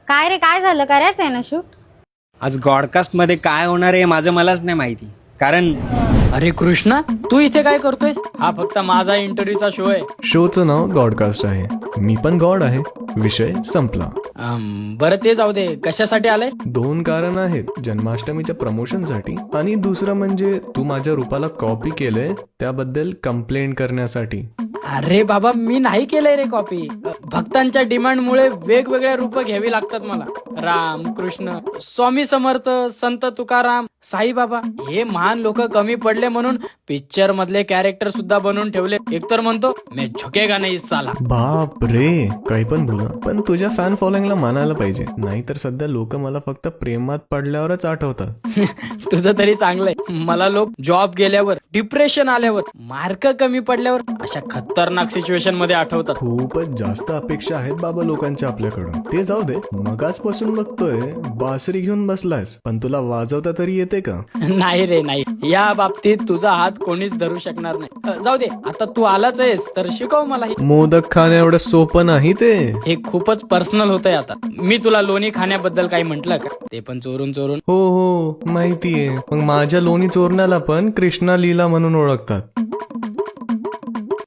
काय रे, काय झालं? करायचं आहे ना शूट? आज गॉडकास्ट मध्ये काय होणार आहे माझं मलाच नाही माहिती. कारण अरे कृष्णा, तू इथे काय करतोय? हा फक्त माझा इंटरव्ह्यूचा शो आहे. शोचं नाव गॉडकास्ट आहे. मी पण गॉड आहे. विषय संपला. बरं ते जाऊ दे, कशासाठी आलाय? 2 कारण आहेत. जन्माष्टमीच्या प्रमोशनसाठी आणि दुसरं म्हणजे तू माझ्या रूपाला कॉपी केलंय त्याबद्दल कंप्लेंट करण्यासाठी. अरे बाबा, मी नाही केलंय रे कॉपी. भक्तांच्या डिमांडमुळे वेगवेगळ्या रूप घ्यावी लागतात मला. राम, कृष्ण, स्वामी समर्थ, संत तुकाराम, साईबाबा हे महान लोक कमी पडले म्हणून पिक्चर मधले कॅरेक्टर सुद्धा बनवून ठेवले. एकतर म्हणतो मी झुकेगा नाही साला. बाप रे, काही पण बोला, पण तुझ्या फॅन फॉलोइंगला मानायला पाहिजे. नाहीतर सध्या लोक मला फक्त प्रेमात पडल्यावरच आठवतात. तुझं तरी चांगलंय. मला लोक जॉब गेल्यावर, डिप्रेशन आल्यावर, मार्क कमी पडल्यावर अशा खतरनाक सिच्युएशन मध्ये आठवतात. खूपच जास्त अपेक्षा आहेत बाबा लोकांच्या आपल्याकडून. ते जाऊ दे, मगाचपासून बघतोय बासरी घेऊन बसलायस, पण तुला वाजवता तरी येते का? नाही रे नाही, या बाबतीत तुझा हात कोणीच धरू शकणार नाही. जाऊ दे, आता तू आलाच आहेस तर शिकव मला. मोदक खाणं एवढं सोपं नाही ते. हे खूपच पर्सनल होतंय. आता मी तुला लोणी खाण्याबद्दल काही म्हंटल का? ते पण चोरून चोरून. हो हो माहितीये. मग माझ्या लोणी चोरण्याला पण कृष्णा लीला म्हणून ओळखतात.